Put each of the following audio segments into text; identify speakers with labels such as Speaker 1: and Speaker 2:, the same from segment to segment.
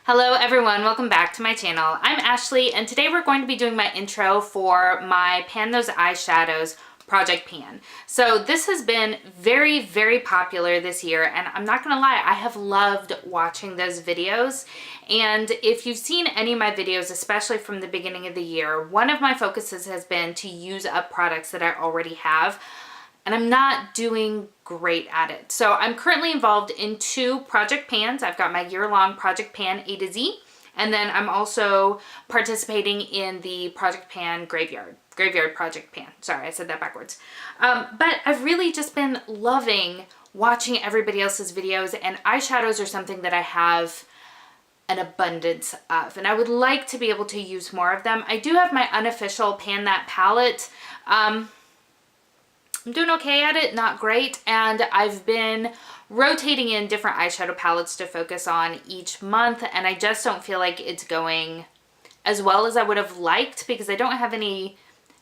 Speaker 1: Hello everyone, welcome back to my channel. I'm Ashley and today we're going to be doing my intro for my Pan Those Eyeshadows Project Pan. So this has been very popular this year, and I'm not gonna lie, I have loved watching those videos. And if you've seen any of my videos, especially from the beginning of the year, one of my focuses has been to use up products that I already have, and I'm not doing great at it. So I'm currently involved in 2 project pans. I've got my year-long Project Pan A to Z, and then I'm also participating in the Project Pan Graveyard Project Pan. Sorry, I said that backwards. But I've really just been loving watching everybody else's videos, and eyeshadows are something that I have an abundance of, and I would like to be able to use more of them. I do have my unofficial Pan That palette. I'm doing okay at it, not great, and I've been rotating in different eyeshadow palettes to focus on each month, and I just don't feel like it's going as well as I would have liked because I don't have any,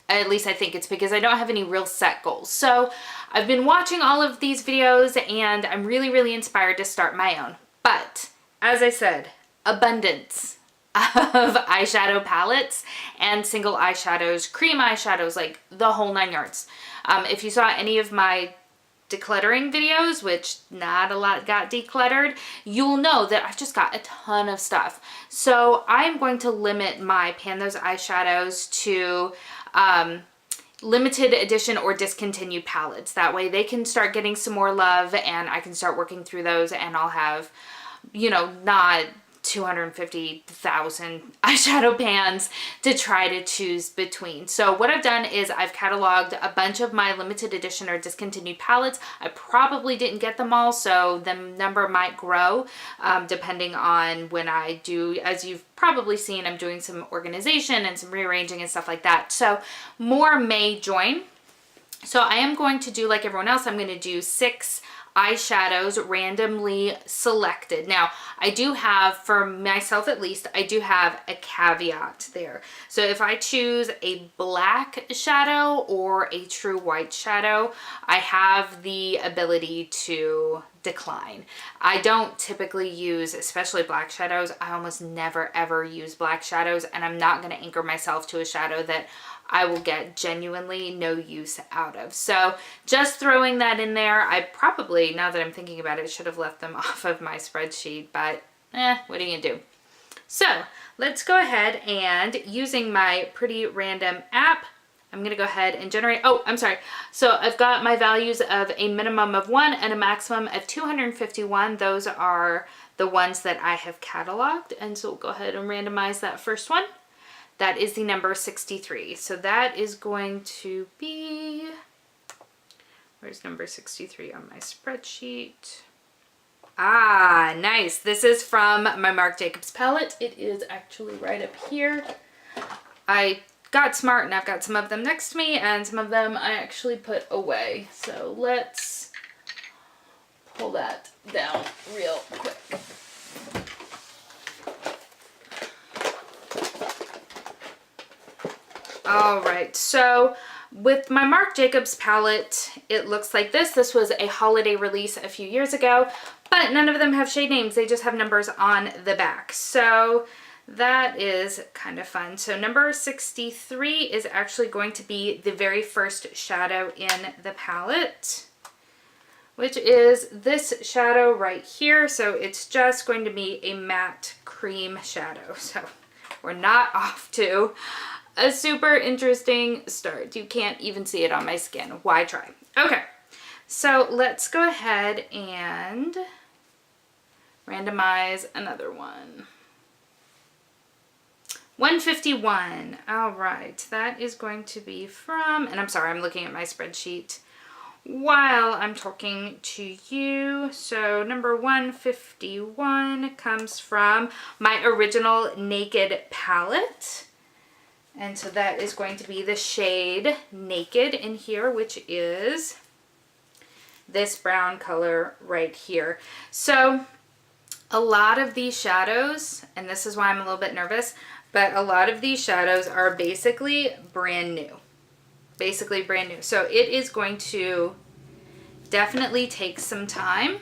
Speaker 1: at least I think it's because I don't have any real set goals. So I've been watching all of these videos and I'm really inspired to start my own. But as I said, abundance of eyeshadow palettes and single eyeshadows, cream eyeshadows, like the whole 9 yards. If you saw any of my decluttering videos, which not a lot got decluttered, you'll know that I've just got a ton of stuff. So I'm going to limit my Pan Those Eyeshadows to limited edition or discontinued palettes. That way they can start getting some more love and I can start working through those, and I'll have, you know, not 250,000 eyeshadow pans to try to choose between. So what I've done is I've cataloged a bunch of my limited edition or discontinued palettes. I probably didn't get them all, so the number might grow depending on when I do. As you've probably seen, I'm doing some organization and some rearranging and stuff like that. So more may join. So I am going to do like everyone else. I'm going to do 6 eyeshadows randomly selected. Now, I do have, for myself at least, I do have a caveat there. So if I choose a black shadow or a true white shadow, I have the ability to decline. I don't typically use, especially black shadows, I almost never ever use black shadows, and I'm not going to anchor myself to a shadow that I will get genuinely no use out of. So just throwing that in there. I probably, now that I'm thinking about it, should have left them off of my spreadsheet, but what are you gonna do? So let's go ahead and, using my pretty random app, I'm gonna go ahead and generate, oh, I'm sorry. So I've got my values of a minimum of 1 and a maximum of 251. Those are the ones that I have cataloged. And so we'll go ahead and randomize that first one. That is the number 63. So that is going to be, where's number 63 on my spreadsheet? Ah, nice. This is from my Marc Jacobs palette. It is actually right up here. I got smart and I've got some of them next to me and some of them I actually put away. So let's pull that down real quick. All right, so with my Marc Jacobs palette, it looks like this. This was a holiday release a few years ago, but none of them have shade names. They just have numbers on the back. So that is kind of fun. So number 63 is actually going to be the very first shadow in the palette, which is this shadow right here. So it's just going to be a matte cream shadow. So we're not off to a super interesting start. You can't even see it on my skin. Why try? Okay, so let's go ahead and randomize another one. 151. All right, that is going to be from, and I'm sorry, I'm looking at my spreadsheet while I'm talking to you. So number 151 comes from my original Naked palette. And so that is going to be the shade Naked in here, which is this brown color right here. So a lot of these shadows, and this is why I'm a little bit nervous, but a lot of these shadows are basically brand new. Basically brand new. So it is going to definitely take some time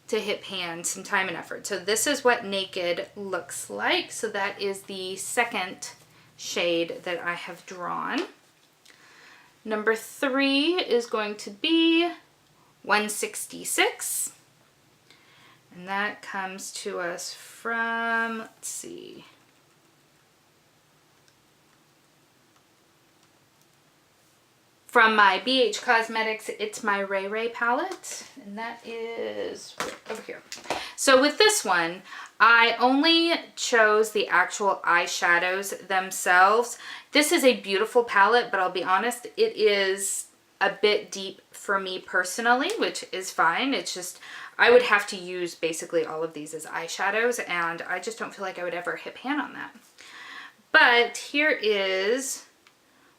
Speaker 1: to hit pan, some time and effort. So this is what Naked looks like. So that is the second shade that I have drawn. Number 3 is going to be 166. And that comes to us from, let's see, from my BH Cosmetics It's My Ray Ray palette, and that is over here. So with this one, I only chose the actual eyeshadows themselves. This is a beautiful palette, but I'll be honest, it is a bit deep for me personally, which is fine. It's just, I would have to use basically all of these as eyeshadows, and I just don't feel like I would ever hit pan on that. But here is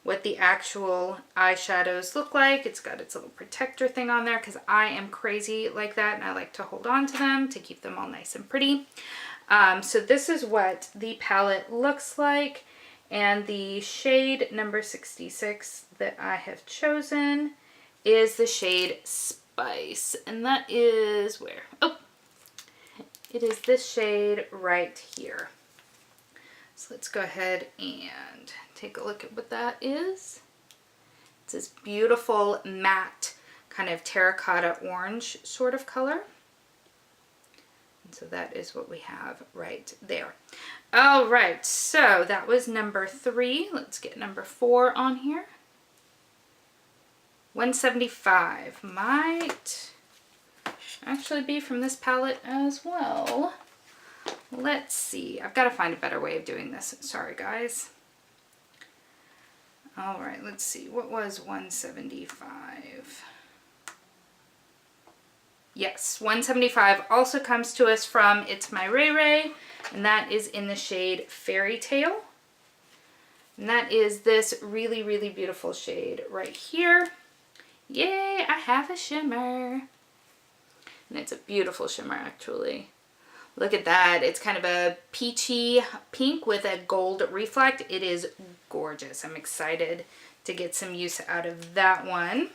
Speaker 1: what the actual eyeshadows look like. It's got its little protector thing on there because I am crazy like that and I like to hold on to them to keep them all nice and pretty. So this is what the palette looks like, and the shade number 66 that I have chosen is the shade Spice, and that is where? Oh, it is this shade right here. So let's go ahead and take a look at what that is. It's this beautiful matte kind of terracotta orange sort of color. And so that is what we have right there. All right, so that was number 3. Let's get number 4 on here. 175 might actually be from this palette as well. Let's see. I've got to find a better way of doing this. Sorry, guys. All right, let's see. What was 175? Yes, 175 also comes to us from It's My Ray Ray, and that is in the shade Fairy Tale. And that is this really, really beautiful shade right here. Yay, I have a shimmer. And it's a beautiful shimmer, actually. Look at that. It's kind of a peachy pink with a gold reflect. It is gorgeous. I'm excited to get some use out of that one.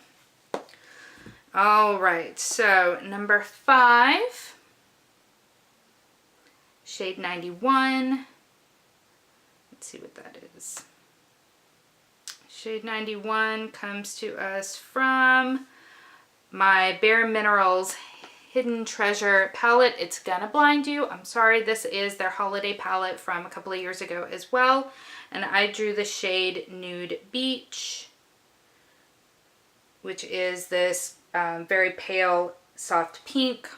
Speaker 1: All right, so number 5, shade 91. Let's see what that is. Shade 91 comes to us from my Bare Minerals Hidden Treasure palette. It's gonna blind you. I'm sorry. This is their holiday palette from a couple of years ago as well. And I drew the shade Nude Beach, which is this very pale, soft pink.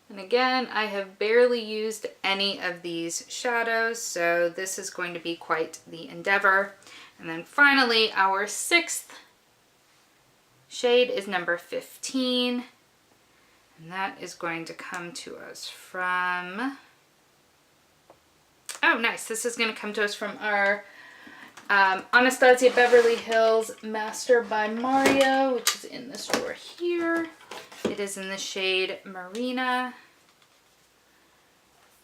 Speaker 1: And again, I have barely used any of these shadows, so this is going to be quite the endeavor. And then finally, our 6th shade is number 15, and that is going to come to us from, oh nice, this is going to come to us from our Anastasia Beverly Hills Master by Mario, which is in this drawer here. It is in the shade Marina,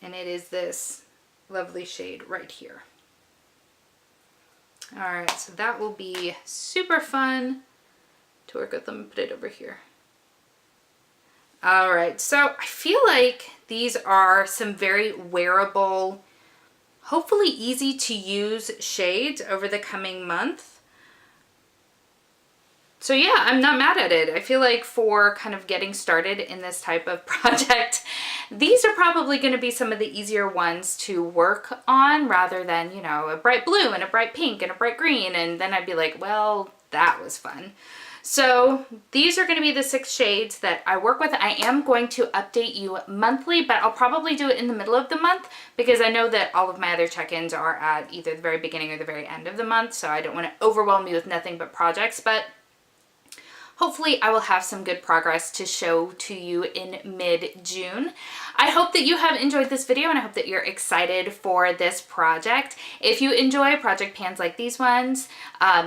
Speaker 1: and it is this lovely shade right here. Alright, so that will be super fun to work with them and put it over here. Alright, so I feel like these are some very wearable, hopefully easy to use shades over the coming month. So yeah, I'm not mad at it. I feel like for kind of getting started in this type of project, these are probably going to be some of the easier ones to work on rather than, you know, a bright blue and a bright pink and a bright green. And then I'd be like, well, that was fun. So these are going to be the 6 shades that I work with. I am going to update you monthly, but I'll probably do it in the middle of the month because I know that all of my other check-ins are at either the very beginning or the very end of the month. So I don't want to overwhelm you with nothing but projects, but hopefully I will have some good progress to show to you in mid-June. I hope that you have enjoyed this video and I hope that you're excited for this project. If you enjoy project pans like these ones,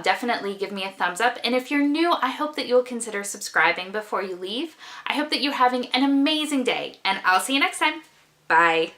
Speaker 1: definitely give me a thumbs up. And if you're new, I hope that you'll consider subscribing before you leave. I hope that you're having an amazing day and I'll see you next time. Bye.